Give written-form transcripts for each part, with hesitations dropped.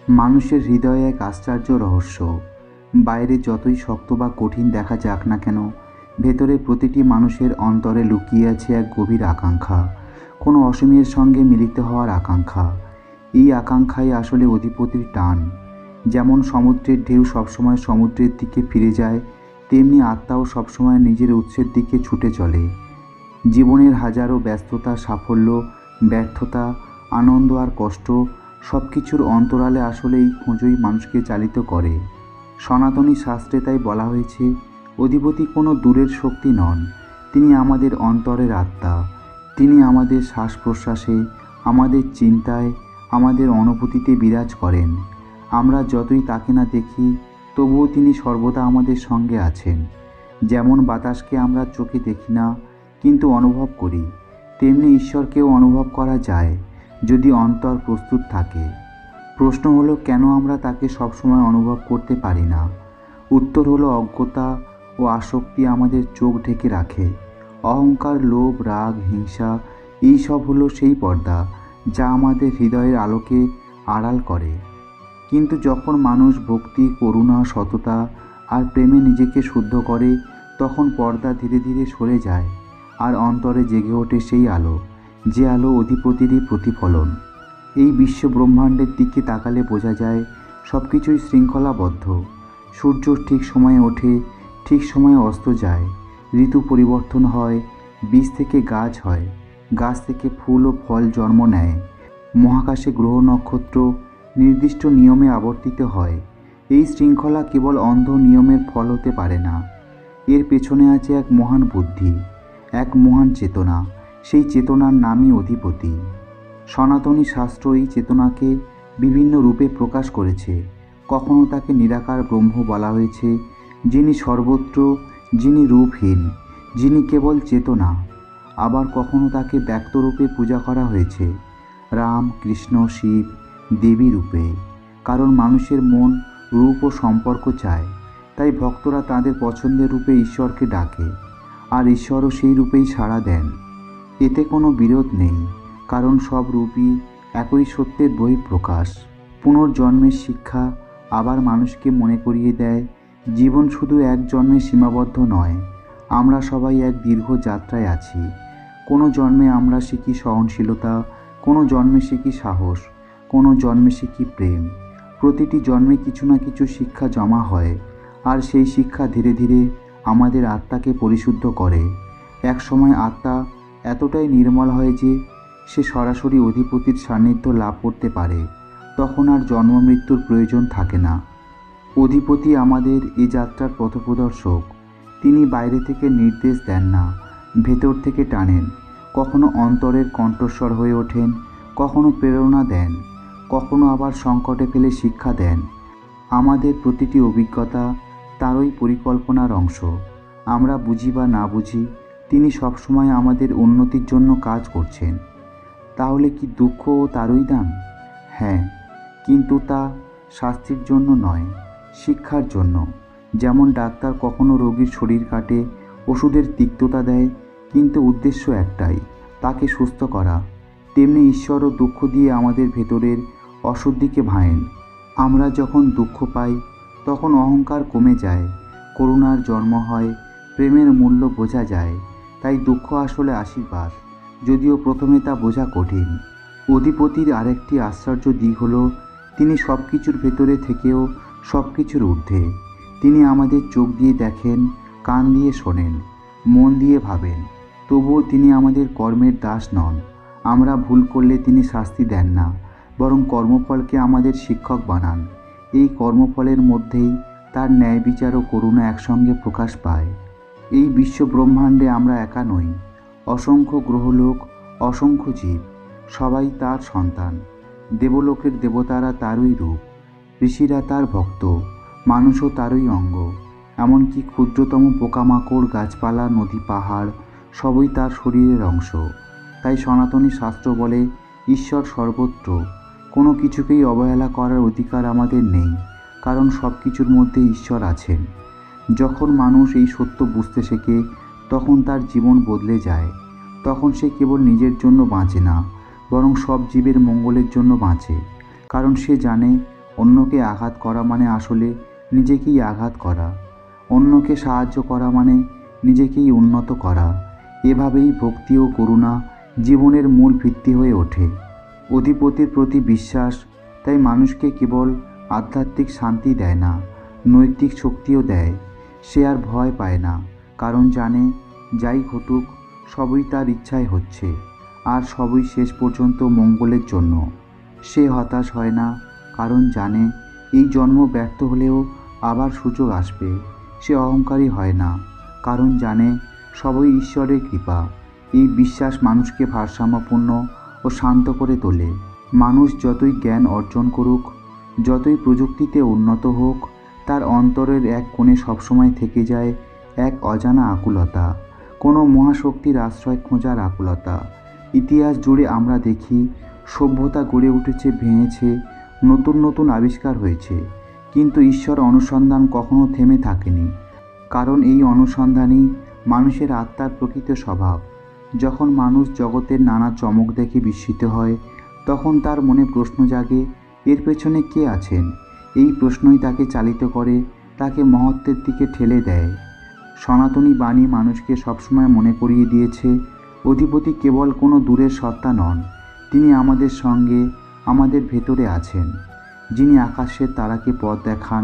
মানুষের হৃদয়ে এক আশ্চর্য রহস্য। বাইরে যতই শক্ত বা কঠিন দেখা যাক না কেন, ভেতরে প্রতিটি মানুষের অন্তরে লুকিয়ে আছে এক গভীর আকাঙ্ক্ষা, কোনো অসীমের সঙ্গে মিলিত হওয়ার আকাঙ্ক্ষা। এই আকাঙ্ক্ষাই আসলে অধিপতির টান। যেমন সমুদ্রের ঢেউ সবসময় সমুদ্রের দিকে ফিরে যায়, তেমনি আত্মাও সবসময় নিজের উৎসের দিকে ছুটে চলে। জীবনের হাজারো ব্যস্ততা, সাফল্য, ব্যর্থতা, আনন্দ আর কষ্ট, সব কিছুর অন্তরালে আসলে এই খোঁজই মানুষকে চালিত করে। সনাতনী শাস্ত্রে তাই বলা হয়েছে, অধিপতি কোনো দূরের শক্তি নন, তিনি আমাদের অন্তরের আত্মা। তিনি আমাদের শ্বাস প্রশ্বাসে, আমাদের চিন্তায়, আমাদের অনুভূতিতে বিরাজ করেন। আমরা যতই তাকে না দেখি, তবুও তিনি সর্বদা আমাদের সঙ্গে আছেন। যেমন বাতাসকে আমরা চোখে দেখি না, কিন্তু অনুভব করি, তেমনি ঈশ্বরকেও অনুভব করা যায় যদি অন্তর প্রস্তুত থাকে। প্রশ্ন হলো, কেন আমরা তাকে সবসময় অনুভব করতে পারি না? উত্তর হলো, অজ্ঞতা ও আসক্তি আমাদের চোখ ঢেকে রাখে। অহংকার, লোভ, রাগ, হিংসা, এই সব হলো সেই পর্দা যা আমাদের হৃদয়ের আলোকে আড়াল করে। কিন্তু যখন মানুষ ভক্তি, করুণা, সততা আর প্রেমে নিজেকে শুদ্ধ করে, তখন পর্দা ধীরে ধীরে সরে যায় আর অন্তরে জেগে ওঠে সেই আলো, যে আলো অধিপতিরই প্রতিফলন। এই বিশ্ব ব্রহ্মাণ্ডের দিকে তাকালে বোঝা যায় সব কিছুই শৃঙ্খলাবদ্ধ। সূর্য ঠিক সময়ে ওঠে, ঠিক সময়ে অস্ত যায়, ঋতু পরিবর্তন হয়, বীজ থেকে গাছ হয়, গাছ থেকে ফুল ও ফল জন্ম নেয়, মহাকাশে গ্রহ নক্ষত্র নির্দিষ্ট নিয়মে আবর্তিত হয়। এই শৃঙ্খলা কেবল অন্ধ নিয়মের ফল হতে পারে না, এর পেছনে আছে এক মহান বুদ্ধি, এক মহান চেতনা। সেই চেতনার নামই অধিপতি। সনাতনী শাস্ত্র এই চেতনাকে বিভিন্ন রূপে প্রকাশ করেছে। কখনো তাকে নিরাকার ব্রহ্ম বলা হয়েছে, যিনি সর্বত্র, যিনি রূপহীন, যিনি কেবল চেতনা। আবার কখনো তাকে ব্যক্তরূপে পূজা করা হয়েছে, রাম, কৃষ্ণ, শিব, দেবী রূপে। কারণ মানুষের মন রূপ ও সম্পর্ক চায়, তাই ভক্তরা তাদের পছন্দের রূপে ঈশ্বরকে ডাকে, আর ঈশ্বরও সেই রূপেই সাড়া দেন। এতে কোনো বিরোধ নেই, কারণ সব রূপই একই সত্যের বহিঃপ্রকাশ। পুনর্জন্মের শিক্ষা আবার মানুষকে মনে করিয়ে দেয়, জীবন শুধু এক জন্মে সীমাবদ্ধ নয়, আমরা সবাই এক দীর্ঘ যাত্রায় আছি। কোনো জন্মে আমরা শিখি সহনশীলতা, কোনো জন্মে শিখি সাহস, কোনো জন্মে শিখি প্রেম। প্রতিটি জন্মে কিছু না কিছু শিক্ষা জমা হয়, আর সেই শিক্ষা ধীরে ধীরে আমাদের আত্মাকে পরিশুদ্ধ করে। এক সময় আত্মা এতটাই নির্মল হয় যে সে সরাসরি অধিপতির সান্নিধ্য লাভ করতে পারে। তখন আর জন্ম মৃত্যুর প্রয়োজন থাকে না। অধিপতি আমাদের এ যাত্রার পথপ্রদর্শক। তিনি বাইরে থেকে নির্দেশ দেন না, ভেতর থেকে টানেন। কখনো অন্তরের কণ্ঠস্বর হয়ে ওঠেন, কখনো প্রেরণা দেন, কখনো আবার সংকটে ফেলে শিক্ষা দেন। আমাদের প্রতিটি অভিজ্ঞতা তারই পরিকল্পনার অংশ। আমরা বুঝি বা না বুঝি, তিনি সবসময় আমাদের উন্নতির জন্য কাজ করছেন। তাহলে কি দুঃখও তারই দান? হ্যাঁ, কিন্তু তা শাস্তির জন্য নয়, শিক্ষার জন্য। যেমন ডাক্তার কখনো রোগীর শরীর কাটে, ওষুধের তিক্ততা দেয়, কিন্তু উদ্দেশ্য একটাই, তাকে সুস্থ করা। তেমনি ঈশ্বরও দুঃখ দিয়ে আমাদের ভেতরের অশুদ্ধিকে ভাঙেন। আমরা যখন দুঃখ পাই, তখন অহংকার কমে যায়, করুণার জন্ম হয়, প্রেমের মূল্য বোঝা যায়। তাই দুঃখ আসলে আশীর্বাদ, যদিও প্রথমে তা বোঝা কঠিন। অধিপতির আরেকটি আশ্চর্য দিক হলো, তিনি সব কিছুর ভেতরে থেকেও সব কিছুর ঊর্ধ্বে। তিনি আমাদের চোখ দিয়ে দেখেন, কান দিয়ে শোনেন, মন দিয়ে ভাবেন, তবুও তিনি আমাদের কর্মের দাস নন। আমরা ভুল করলে তিনি শাস্তি দেন না, বরং কর্মফলকে আমাদের শিক্ষক বানান। এই কর্মফলের মধ্যেই তার ন্যায় বিচার ও করুণা একসঙ্গে প্রকাশ পায়। এই বিশ্ব ব্রহ্মাণ্ডে আমরা একা নই, অসংখ্য গ্রহলোক, অসংখ্য জীব, সবাই তার সন্তান। দেবলোকের দেবতারা তারই রূপ, ঋষিরা তার ভক্ত, মানুষও তারই অঙ্গ। এমনকি ক্ষুদ্রতম পোকামাকড়, গাছপালা, নদী, পাহাড় সবই তার শরীরের অংশ। তাই সনাতনী শাস্ত্র বলে, ঈশ্বর সর্বত্র, কোনো কিছুকেই অবহেলা করার অধিকার আমাদের নেই, কারণ সব কিছুর মধ্যে ঈশ্বর আছেন। যখন মানুষ এই সত্য বুঝতে শেখে, তখন তার জীবন বদলে যায়। তখন সে কেবল নিজের জন্য বাঁচে না, বরং সব জীবের মঙ্গলের জন্য বাঁচে। কারণ সে জানে, অন্যকে আঘাত করা মানে আসলে নিজেকেই আঘাত করা। অন্যকে সাহায্য করা মানে নিজেকেই উন্নত করা। এভাবেই ভক্তি ও করুণা জীবনের মূল ভিত্তি হয়ে ওঠে। অধিপতির প্রতি বিশ্বাস তাই মানুষকে কেবল আধ্যাত্মিক শান্তি দেয় না, নৈতিক শক্তিও দেয়। সে আর ভয় পায় না, কারণ জানে যাই ঘটুক সবই তার ইচ্ছায় হচ্ছে, আর সবই শেষ পর্যন্ত মঙ্গলের জন্য। সে হতাশ হয় না, কারণ জানে এই জন্ম ব্যর্থ হলেও আবার সুযোগ আসবে। সে অহংকারী হয় না, কারণ জানে সবই ঈশ্বরের কৃপা। এই বিশ্বাস মানুষকে ভারসাম্যপূর্ণ ও শান্ত করে তোলে। মানুষ যতই জ্ঞান অর্জন করুক, যতই প্রযুক্তিতে উন্নত হোক, তার অন্তরের এক কোণে সবসময় থেকে যায় এক অজানা আকুলতা, কোনো মহাশক্তির আশ্রয় খোঁজার আকুলতা। ইতিহাস জুড়ে আমরা দেখি সভ্যতা গড়ে উঠেছে, ভেঙেছে, নতুন নতুন আবিষ্কার হয়েছে, কিন্তু ঈশ্বর অনুসন্ধান কখনো থেমে থাকেনি। কারণ এই অনুসন্ধানই মানুষের আত্মার প্রকৃত স্বভাব। যখন মানুষ জগতের নানা চমক দেখে বিস্মিত হয়, তখন তার মনে প্রশ্ন জাগে, এর পেছনে কে আছেন? এই প্রশ্নই তাকে চালিত করে, তাকে মহত্বের দিকে ঠেলে দেয়। সনাতনী বাণী মানুষকে সবসময় মনে করিয়ে দিয়েছে, অধিপতি কেবল কোনো দূরের সত্তা নন, তিনি আমাদের সঙ্গে, আমাদের ভেতরে আছেন। যিনি আকাশের তারাকে পথ দেখান,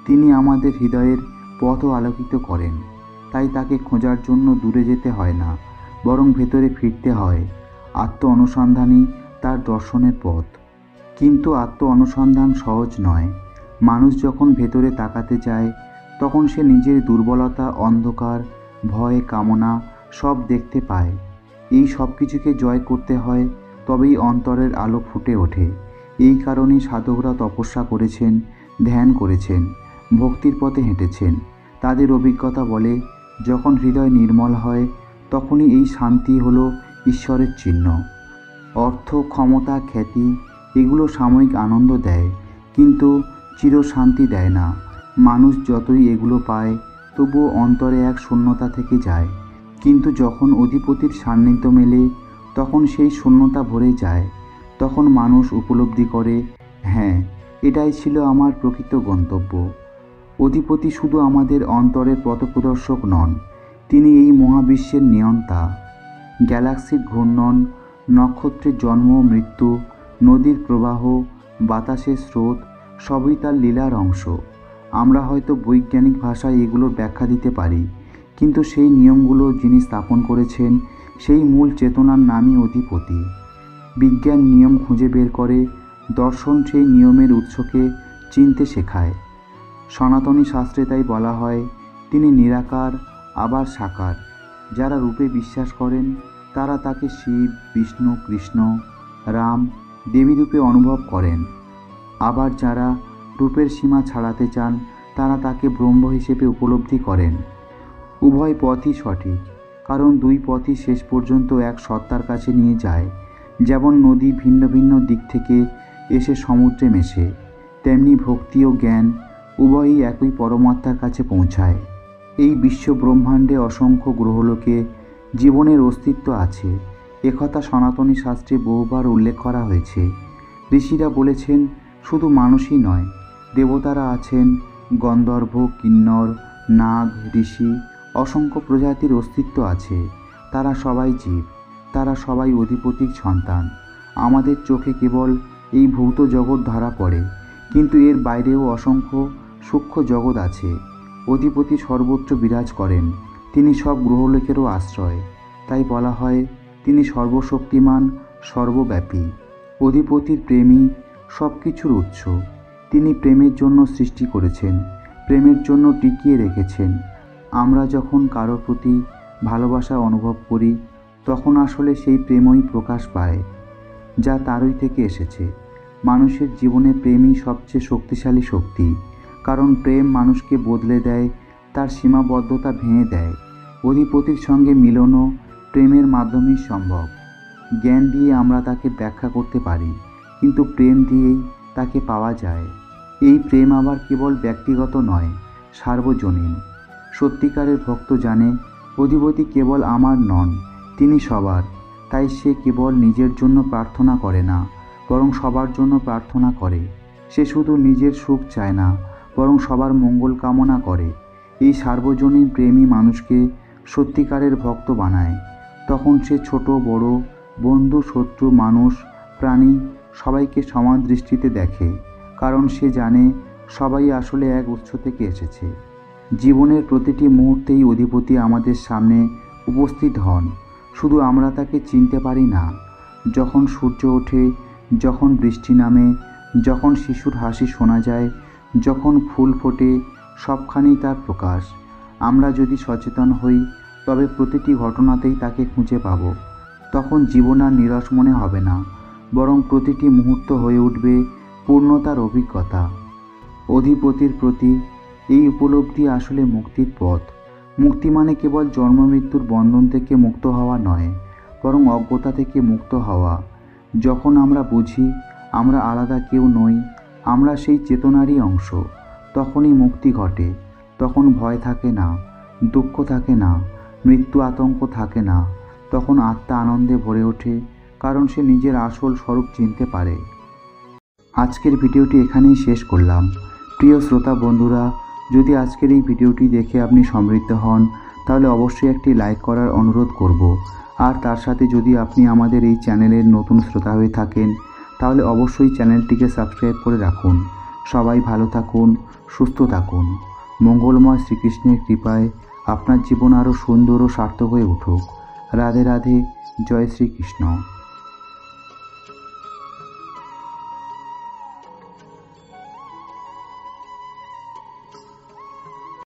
তিনি আমাদের হৃদয়ের পথও আলোকিত করেন। তাই তাকে খোঁজার জন্য দূরে যেতে হয় না, বরং ভেতরে ফিরতে হয়। আত্ম অনুসন্ধানই তার দর্শনের পথ। কিন্তু আত্ম অনুসন্ধান সহজ নয়। মানুষ যখন ভেতরে তাকাতে চায়, তখন সে নিজের দুর্বলতা, অন্ধকার, ভয়, কামনা সব দেখতে পায়। এই সব কিছুকে জয় করতে হয়, তবেই অন্তরের আলো ফুটে ওঠে। এই কারণেই সাধকরা তপস্যা করেছেন, ধ্যান করেছেন, ভক্তির পথে হেঁটেছেন। তাদের অভিজ্ঞতা বলে, যখন হৃদয় নির্মল হয়, তখনই এই শান্তি হলো ঈশ্বরের চিহ্ন। অর্থ, ক্ষমতা, খ্যাতি এগুলো সাময়িক আনন্দ দেয়, কিন্তু চিরশান্তি দেয় না। মানুষ যতই এগুলো পায়, তবুও অন্তরে এক শূন্যতা থেকে যায়। কিন্তু যখন অধিপতির সান্নিধ্য মেলে, তখন সেই শূন্যতা ভরে যায়। তখন মানুষ উপলব্ধি করে, হ্যাঁ, এটাই ছিল আমার প্রকৃত গন্তব্য। অধিপতি শুধু আমাদের অন্তরের পথপ্রদর্শক নন, তিনি এই মহাবিশ্বের নিয়ন্তা। গ্যালাক্সির ঘূর্ণন, নক্ষত্রের জন্ম মৃত্যু, নদীর প্রবাহ, বাতাসের স্রোত সবই তার লীলার অংশ। আমরা হয়তো বৈজ্ঞানিক ভাষায় এগুলোর ব্যাখ্যা দিতে পারি, কিন্তু সেই নিয়মগুলো যিনি স্থাপন করেছেন, সেই মূল চেতনার নামই অধিপতি। বিজ্ঞান নিয়ম খুঁজে বের করে, দর্শন সেই নিয়মের উৎসকে চিনতে শেখায়। সনাতনী শাস্ত্রে তাই বলা হয়, তিনি নিরাকার আবার সাকার। যারা রূপে বিশ্বাস করেন, তারা তাকে শিব, বিষ্ণু, কৃষ্ণ, রাম, দেবী রূপে অনুভব করেন। আবার যারা রূপের সীমা ছাড়াতে চান, তারা তাকে ব্রহ্ম হিসেবে উপলব্ধি করেন। উভয় পথই সঠিক, কারণ দুই পথই শেষ পর্যন্ত এক সত্তার কাছে নিয়ে যায়। যেমন নদী ভিন্ন ভিন্ন দিক থেকে এসে সমুদ্রে মেশে, তেমনি ভক্তি ও জ্ঞান উভয়ই একই পরমাত্মার কাছে পৌঁছায়। এই বিশ্ব ব্রহ্মাণ্ডে অসংখ্য গ্রহলোকে জীবনের অস্তিত্ব আছে, একথা সনাতনী শাস্ত্রে বহুবার উল্লেখ করা হয়েছে। ঋষিরা বলেছেন, শুধু মানুষই নয়, দেবতারা আছেন, গন্ধর্ব, কিন্নর, নাগ, ঋষি, অসংখ্য প্রজাতির অস্তিত্ব আছে। তারা সবাই জীব, তারা সবাই অধিপতির সন্তান। আমাদের চোখে কেবল এই ভৌত জগৎ ধরা পড়ে, কিন্তু এর বাইরেও অসংখ্য সূক্ষ্ম জগৎ আছে। অধিপতি সর্বত্র বিরাজ করেন, তিনি সব গ্রহলোকেরও আশ্রয়। তাই বলা হয়, তিনি সর্বশক্তিমান, সর্বব্যাপী। অধিপতির প্রেমই সব কিছুর উৎস। তিনি প্রেমের জন্য সৃষ্টি করেছেন, প্রেমের জন্য টিকিয়ে রেখেছেন। আমরা যখন কারোর প্রতি ভালোবাসা অনুভব করি, তখন আসলে সেই প্রেমই প্রকাশ পায়, যা তারই থেকে এসেছে। মানুষের জীবনে প্রেমই সবচেয়ে শক্তিশালী শক্তি, কারণ প্রেম মানুষকে বদলে দেয়, তার সীমাবদ্ধতা ভেঙে দেয়। অধিপতির সঙ্গে মিলনও প্রেমের মাধ্যমেই সম্ভব। জ্ঞান দিয়ে আমরা তাকে ব্যাখ্যা করতে পারি, কিন্তু প্রেম দিয়েই তাকে পাওয়া যায়। এই প্রেম আবার কেবল ব্যক্তিগত নয়, সার্বজনীন। সত্যিকারের ভক্ত জানে, অধিপতি কেবল আমার নন, তিনি সবার। তাই সে কেবল নিজের জন্য প্রার্থনা করে না, বরং সবার জন্য প্রার্থনা করে। সে শুধু নিজের সুখ চায় না, বরং সবার মঙ্গল কামনা করে। এই সার্বজনীন প্রেমই মানুষকে সত্যিকারের ভক্ত বানায়। তখন সে ছোট বড়, বন্ধু শত্রু, মানুষ প্রাণী সবাইকে সমান দৃষ্টিতে দেখে, কারণ সে জানে সবাই আসলে এক উৎস থেকে এসেছে। জীবনের প্রতিটি মুহূর্তেই অধিপতি আমাদের সামনে উপস্থিত হন, শুধু আমরা তাকে চিনতে পারি না। যখন সূর্য ওঠে, যখন বৃষ্টি নামে, যখন শিশুর হাসি শোনা যায়, যখন ফুল ফোটে, সবখানেই তার প্রকাশ। আমরা যদি সচেতন হই, তবে প্রতিটি ঘটনাতেই তাকে খুঁজে পাব। তখন জীবন আর নিরস মনে হবে না, বরং প্রতিটি মুহূর্ত হয়ে উঠবে পূর্ণতার অভিজ্ঞতা। অধিপতির প্রতি এই উপলব্ধি আসলে মুক্তির পথ। মুক্তি মানে কেবল জন্ম মৃত্যুর বন্ধন থেকে মুক্ত হওয়া নয়, বরং অজ্ঞতা থেকে মুক্ত হওয়া। যখন আমরা বুঝি আমরা আলাদা কেউ নই, আমরা সেই চেতনারই অংশ, তখনই মুক্তি ঘটে। তখন ভয় থাকে না, দুঃখ থাকে না, মৃত্যু আতঙ্ক থাকে না। তখন আত্মা আনন্দে ভরে ওঠে, কারণ সে নিজের আসল স্বরূপ চিনতে পারে। আজকের ভিডিওটি এখানেই শেষ করলাম। প্রিয় শ্রোতা বন্ধুরা, যদি আজকের এই ভিডিওটি দেখে আপনি সমৃদ্ধ হন, তাহলে অবশ্যই একটি লাইক করার অনুরোধ করব। আর তার সাথে যদি আপনি আমাদের এই চ্যানেলের নতুন শ্রোতা হয়ে থাকেন, তাহলে অবশ্যই চ্যানেলটিকে সাবস্ক্রাইব করে রাখুন। সবাই ভালো থাকুন, সুস্থ থাকুন। মঙ্গলময় শ্রীকৃষ্ণের কৃপায় আপনার জীবন আরও সুন্দর ও সার্থক হয়ে উঠুক। রাধে রাধে, জয় শ্রীকৃষ্ণ।